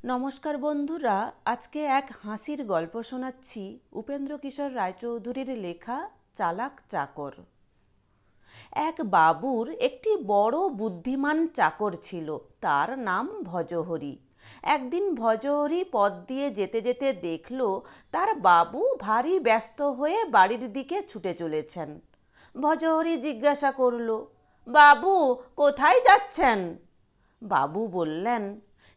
নমস্কার বন্ধুরা, আজকে এক হাসির গল্প শোনাচ্ছি উপেন্দ্রকিশোর রায়চৌধুরীর লেখা চালাক চাকর। এক বাবুর একটি বড় বুদ্ধিমান চাকর ছিল, তার নাম ভজহরি। একদিন ভজহরি পথ দিয়ে যেতে যেতে দেখল তার বাবু ভারী ব্যস্ত হয়ে বাড়ির দিকে ছুটে চলেছেন। ভজহরি জিজ্ঞাসা করল, বাবু কোথায় যাচ্ছেন? বাবু বললেন,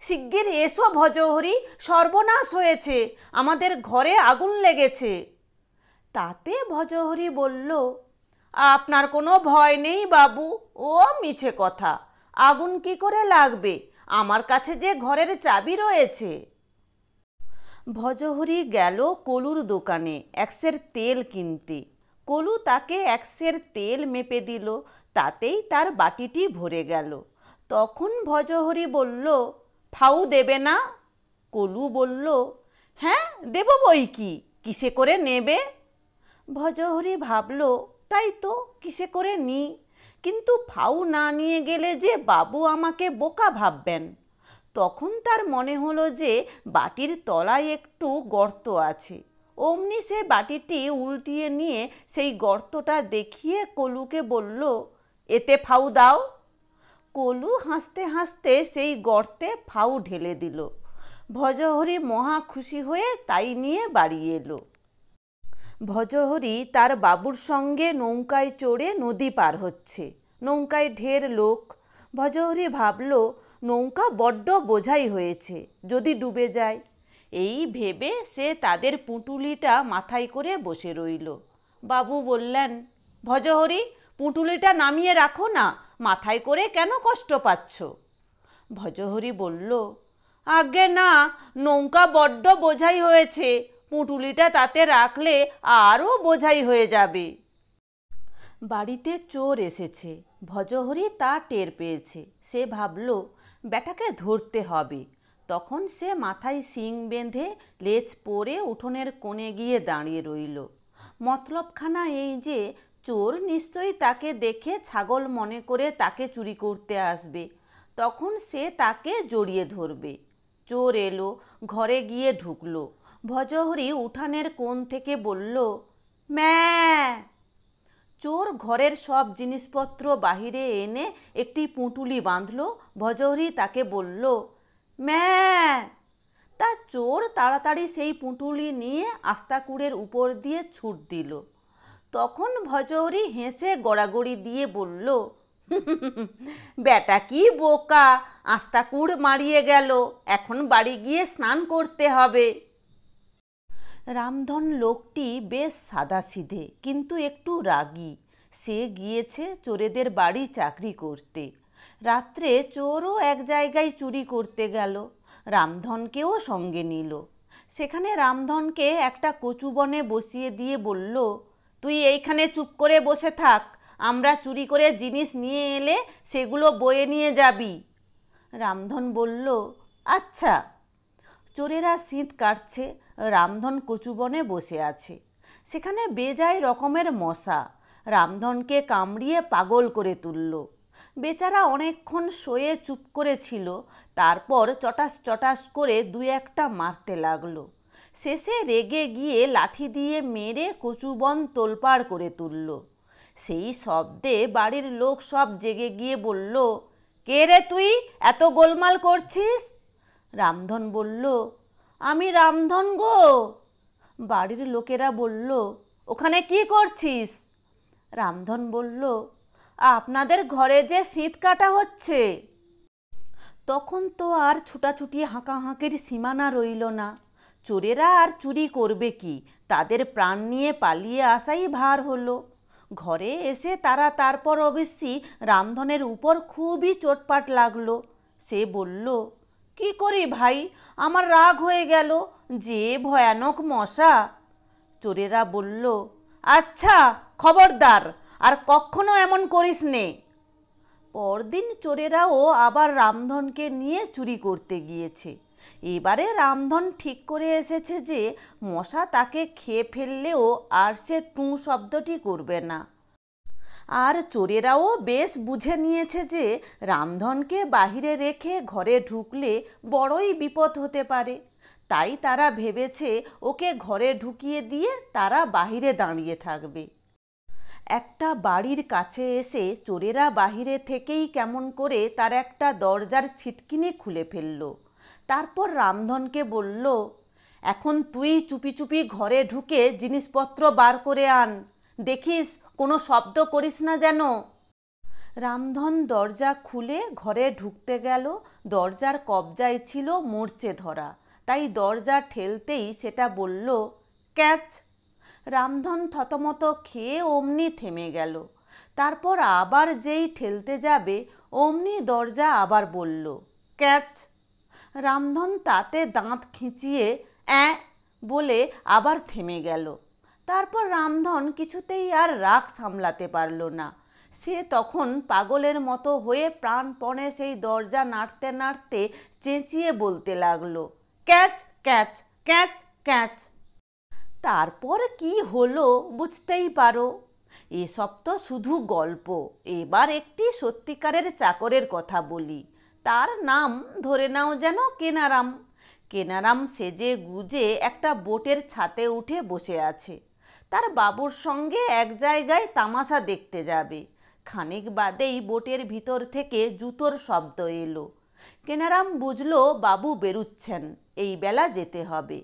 শিগগির এসো ভজহরি, সর্বনাশ হয়েছে, আমাদের ঘরে আগুন লেগেছে। তাতে ভজহরি বলল, আপনার কোনো ভয় নেই বাবু, ও মিছে কথা, আগুন কি করে লাগবে, আমার কাছে যে ঘরের চাবি রয়েছে। ভজহরি গেল কলুর দোকানে একসের তেল কিনতে। কলু তাকে একসের তেল মেপে দিল, তাতেই তার বাটিটি ভরে গেল। তখন ভজহরি বলল, ফাউ দেবে না? কলু বলল, হ্যাঁ দেব বই কি, কিসে করে নেবে? ভজহরি ভাবল, তাই তো, কিসে করে নি, কিন্তু ফাউ না নিয়ে গেলে যে বাবু আমাকে বোকা ভাববেন। তখন তার মনে হলো যে বাটির তলায় একটু গর্ত আছে। অমনি সে বাটিটি উল্টিয়ে নিয়ে সেই গর্তটা দেখিয়ে কলুকে বলল, এতে ফাউ দাও। কলু হাসতে হাসতে সেই গর্তে ফাউ ঢেলে দিল। ভজহরি মহা খুশি হয়ে তাই নিয়ে বাড়ি এলো। ভজহরি তার বাবুর সঙ্গে নৌকায় চড়ে নদী পার হচ্ছে। নৌকায় ঢের লোক। ভজহরি ভাবল, নৌকা বড্ড বোঝাই হয়েছে, যদি ডুবে যায়। এই ভেবে সে তাদের পুঁটুলিটা মাথায় করে বসে রইল। বাবু বললেন, ভজহরি, পুঁটুলিটা নামিয়ে রাখো না, মাথায় করে কেন কষ্ট পাচ্ছ? ভজহরি বলল, আজ্ঞে না, নৌকা বড্ড বোঝাই হয়েছে, পুঁটুলিটা তাতে রাখলে আরও বোঝাই হয়ে যাবে। বাড়িতে চোর এসেছে। ভজহরি তা টের পেয়েছে। সে ভাবল, ব্যাটাকে ধরতে হবে। তখন সে মাথায় শিং বেঁধে লেজ পরে উঠোনের কোণে গিয়ে দাঁড়িয়ে রইল। মতলবখানা এই যে চোর নিশ্চয়ই তাকে দেখে ছাগল মনে করে তাকে চুরি করতে আসবে। তখন সে তাকে জড়িয়ে ধরবে। চোর এলো, ঘরে গিয়ে ঢুকলো। ভজহরি উঠানের কোণ থেকে বলল, ম্যাঁ। চোর ঘরের সব জিনিসপত্র বাহিরে এনে একটি পুঁটুলি বাঁধল। ভজহরি তাকে বলল, ম্যাঁ। তা চোর তাড়াতাড়ি সেই পুঁটুলি নিয়ে আস্তাকুড়ের উপর দিয়ে ছুট দিল। তখন ভজহরি হেসে গড়াগড়ি দিয়ে বলল, বেটা কি বোকা, আস্তাকুড় মারিয়ে গেল, এখন বাড়ি গিয়ে স্নান করতে হবে। রামধন লোকটি বেশ সাদাসিধে, কিন্তু একটু রাগী। সে গিয়েছে চোরেদের বাড়ি চাকরি করতে। রাত্রে চোরও এক জায়গায় চুরি করতে গেল, রামধনকেও সঙ্গে নিল। সেখানে রামধনকে একটা কচুবনে বসিয়ে দিয়ে বলল, তুই এইখানে চুপ করে বসে থাক, আমরা চুরি করে জিনিস নিয়ে এলে সেগুলো বয়ে নিয়ে যাবি। রামধন বলল, আচ্ছা। চোরেরা শীত কাটছে, রামধন কচুবনে বসে আছে। সেখানে বেজায় রকমের মশা, রামধনকে কামড়িয়ে পাগল করে তুলল। বেচারা অনেকক্ষণ শোয়ে চুপ করেছিল, তারপর চটাস চটাস করে দু একটা মারতে লাগলো। শেষে রেগে গিয়ে লাঠি দিয়ে মেরে কচুবন তোলপাড় করে তুলল। সেই শব্দে বাড়ির লোক সব জেগে গিয়ে বলল, কে রে তুই, এত গোলমাল করছিস? রামধন বলল, আমি রামধন গো। বাড়ির লোকেরা বলল, ওখানে কি করছিস? রামধন বলল, আপনাদের ঘরে যে শীত কাটা হচ্ছে। তখন তো আর ছুটাছুটি হাঁকাহাঁকির সীমানা রইল না। চোরেরা আর চুরি করবে কি, তাদের প্রাণ নিয়ে পালিয়ে আসাই ভার হলো। ঘরে এসে তারা তারপর অবশ্যই রামধনের উপর খুবই চোটপাট লাগলো। সে বলল, কি করি ভাই, আমার রাগ হয়ে গেল, যে ভয়ানক মশা। চোরেরা বলল, আচ্ছা খবরদার, আর কখনো এমন করিস নে। পরদিন চোরেরাও আবার রামধনকে নিয়ে চুরি করতে গিয়েছে। এবারে রামধন ঠিক করে এসেছে যে মশা তাকে খেয়ে ফেললেও আর সে টুঁ শব্দটি করবে না। আর চোরেরাও বেশ বুঝে নিয়েছে যে রামধনকে বাহিরে রেখে ঘরে ঢুকলে বড়ই বিপদ হতে পারে। তাই তারা ভেবেছে ওকে ঘরে ঢুকিয়ে দিয়ে তারা বাহিরে দাঁড়িয়ে থাকবে। একটা বাড়ির কাছে এসে চোরেরা বাহিরে থেকেই কেমন করে তার একটা দরজার ছিটকিনি খুলে ফেলল। তারপর রামধনকে বলল, এখন তুই চুপি চুপি ঘরে ঢুকে জিনিসপত্র বার করে আন, দেখিস কোনো শব্দ করিস না যেন। রামধন দরজা খুলে ঘরে ঢুকতে গেল। দরজার কবজায় ছিল মরচে ধরা, তাই দরজা ঠেলতেই সেটা বলল, ক্যাচ। রামধন থতমত খেয়ে অমনি থেমে গেল। তারপর আবার যেই ঠেলতে যাবে অমনি দরজা আবার বলল, ক্যাচ। রামধন তাতে দাঁত খিঁচিয়ে অ্যাঁ বলে আবার থেমে গেল। তারপর রামধন কিছুতেই আর রাগ সামলাতে পারল না। সে তখন পাগলের মতো হয়ে প্রাণপণে সেই দরজা নাড়তে নাড়তে চেঁচিয়ে বলতে লাগলো, ক্যাচ ক্যাচ ক্যাচ ক্যাচ। তারপর কি হলো বুঝতেই পারো। এসব তো শুধু গল্প। এবার একটি সত্যিকারের চাকরের কথা বলি। তার নাম ধরে নাও যেন কেনারাম। কেনারাম সেজে গুজে একটা বোটের ছাতে উঠে বসে আছে। তার বাবুর সঙ্গে এক জায়গায় তামাশা দেখতে যাবে। খানিক বাদেই বোটের ভিতর থেকে জুতোর শব্দ এলো। কেনারাম বুঝলো বাবু বেরুচ্ছেন, এই বেলা যেতে হবে।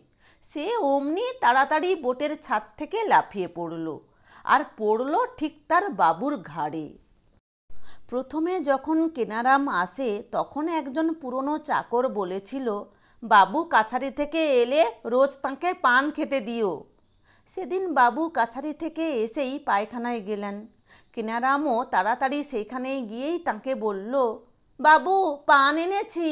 সে অমনি তাড়াতাড়ি বোটের ছাদ থেকে লাফিয়ে পড়ল, আর পড়ল ঠিক তার বাবুর ঘাড়ে। প্রথমে যখন কেনারাম আসে তখন একজন পুরনো চাকর বলেছিল, বাবু কাছারি থেকে এলে রোজ তাঁকে পান খেতে দিও। সেদিন বাবু কাছারি থেকে এসেই পায়খানায় গেলেন। কেনারামও তাড়াতাড়ি সেইখানেই গিয়েই তাঁকে বলল, বাবু পান এনেছি।